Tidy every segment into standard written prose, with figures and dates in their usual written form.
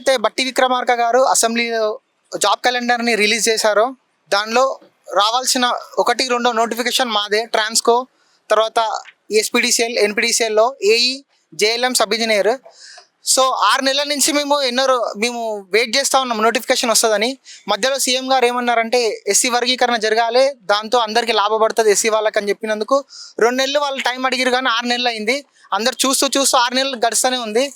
ఏదైతే బట్టి విక్రమార్క గారు అసెంబ్లీలో జాబ్ క్యాలెండర్ని రిలీజ్ చేశారో దానిలో రావాల్సిన 1-2 నోటిఫికేషన్ మాదే. ట్రాన్స్కో, తర్వాత ఎస్పీడీసీఎల్, ఎన్పీడీసీఎల్లో AE, JLM, sub engineer. So 6 నెలల నుంచి మేము వెయిట్ చేస్తూ ఉన్నాం నోటిఫికేషన్ వస్తుందని. మధ్యలో సీఎం గారు ఏమన్నారంటే ఎస్సీ వర్గీకరణ జరగాలి, దాంతో అందరికీ లాభపడుతుంది ఎస్సీ వాళ్ళకి అని చెప్పినందుకు 2 నెలలు వాళ్ళు టైం అడిగారు, కానీ 6 నెలలు అయింది. అందరు చూస్తూ 6 నెలలు గడుస్తూనే ఉంది.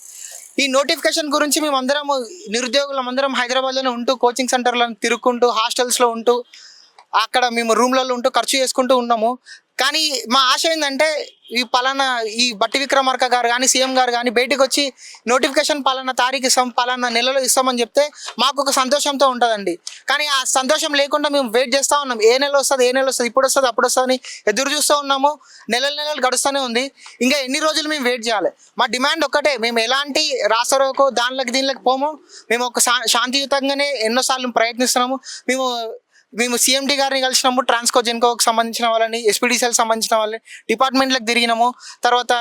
ఈ నోటిఫికేషన్ గురించి మేమందరం నిరుద్యోగులందరం హైదరాబాద్లోనే ఉంటూ కోచింగ్ సెంటర్లను తిరుగుకుంటూ హాస్టల్స్లో ఉంటూ అక్కడ మేము రూమ్లలో ఉంటూ ఖర్చు చేసుకుంటూ ఉన్నాము. కానీ మా ఆశ ఏంటంటే ఈ బట్టి విక్రమార్క గారు కానీ సీఎం గారు కానీ బయటకు వచ్చి నోటిఫికేషన్ పలానా తారీఖు ఇస్తాం, పలానా నెలలో ఇస్తామని చెప్తే మాకు ఒక సంతోషంతో ఉంటుందండి. కానీ ఆ సంతోషం లేకుండా మేము వెయిట్ చేస్తూ ఉన్నాం. ఏ నెల వస్తుంది, ఇప్పుడు వస్తుంది, అప్పుడు వస్తుందని ఎదురు చూస్తూ ఉన్నాము. నెలలు గడుస్తూనే ఉంది. ఇంకా ఎన్ని రోజులు మేము వెయిట్ చేయాలి? మా డిమాండ్ ఒక్కటే, మేము ఎలాంటి రాసరోకో దీనిలోకి పోము. మేము ఒక శాంతియుతంగానే ఎన్నోసార్లు ప్రయత్నిస్తున్నాము. మేము సీఎండి గారిని కలిసినాము, ట్రాన్స్కో జెన్కోకి సంబంధించిన వాళ్ళని, ఎస్పీడీసీఎల్కి సంబంధించిన వాళ్ళని డిపార్ట్మెంట్లకు తిరిగినాము. తర్వాత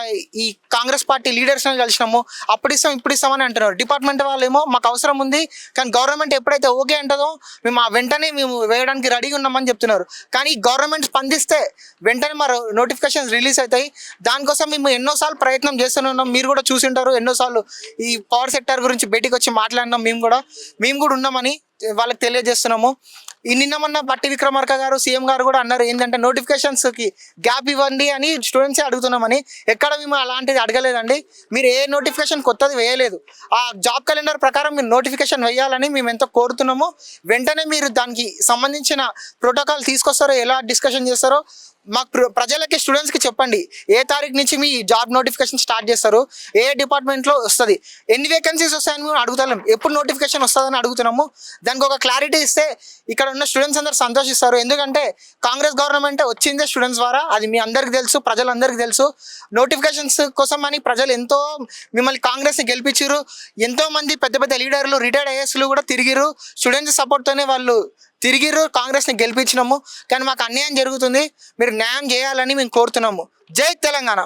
ఈ కాంగ్రెస్ పార్టీ లీడర్స్ని కలిసినాము. అప్పుడు ఇస్తామని అంటున్నారు. డిపార్ట్మెంట్ వాళ్ళు ఏమో మాకు అవసరం ఉంది, కానీ గవర్నమెంట్ ఎప్పుడైతే ఓకే అంటుందో మేము వెంటనే వేయడానికి రెడీగా ఉన్నామని చెప్తున్నారు. కానీ గవర్నమెంట్ స్పందిస్తే వెంటనే మా నోటిఫికేషన్స్ రిలీజ్ అవుతాయి. దానికోసం మేము ఎన్నోసార్లు ప్రయత్నం చేస్తూనే ఉన్నాం. మీరు కూడా చూసి ఉంటారు, ఎన్నోసార్లు ఈ పవర్ సెక్టర్ గురించి బయటికి వచ్చి మాట్లాడినాం. మేము కూడా ఉన్నామని వాళ్ళకి తెలియజేస్తున్నాము. నిన్న మొన్న బట్టి విక్రమార్క గారు సీఎం గారు కూడా అన్నారు ఏంటంటే నోటిఫికేషన్స్కి గ్యాప్ ఇవ్వండి అని స్టూడెంట్సే అడుగుతున్నామని. ఎక్కడ మేము అలాంటిది అడగలేదండి. మీరు ఏ నోటిఫికేషన్ కొత్తది వేయలేదు. ఆ జాబ్ క్యాలెండర్ ప్రకారం మీరు నోటిఫికేషన్ వేయాలని మేము ఎంతో కోరుతున్నాము. వెంటనే మీరు దానికి సంబంధించిన ప్రోటోకాల్ తీసుకొస్తారో, ఎలా డిస్కషన్ చేస్తారో మాకు ప్రజలకి, స్టూడెంట్స్కి చెప్పండి. ఏ తారీఖు నుంచి మీ జాబ్ నోటిఫికేషన్ స్టార్ట్ చేస్తారు, ఏ డిపార్ట్మెంట్లో వస్తుంది, ఎన్ని వేకెన్సీస్ వస్తాయని మేము అడుగుతాం. ఎప్పుడు నోటిఫికేషన్ వస్తుందని అడుగుతున్నాము. దానికి ఒక క్లారిటీ ఇస్తే ఇక్కడ ఉన్న స్టూడెంట్స్ అందరూ సంతోషిస్తారు. ఎందుకంటే కాంగ్రెస్ గవర్నమెంట్ వచ్చిందే స్టూడెంట్స్ ద్వారా, అది మీ అందరికీ తెలుసు, ప్రజలందరికీ తెలుసు. నోటిఫికేషన్స్ కోసం అని ప్రజలు ఎంతో మిమ్మల్ని కాంగ్రెస్ని గెలిపించారు. ఎంతోమంది పెద్ద లీడర్లు, రిటైర్డ్ ఐఏఎస్లు కూడా తిరిగిరు. స్టూడెంట్స్ సపోర్ట్తోనే వాళ్ళు తిరిగిరు, కాంగ్రెస్ని గెలిపించినాము. కానీ మాకు అన్యాయం జరుగుతుంది, మీరు న్యాయం చేయాలని మేము కోరుతున్నాము. జై తెలంగాణ.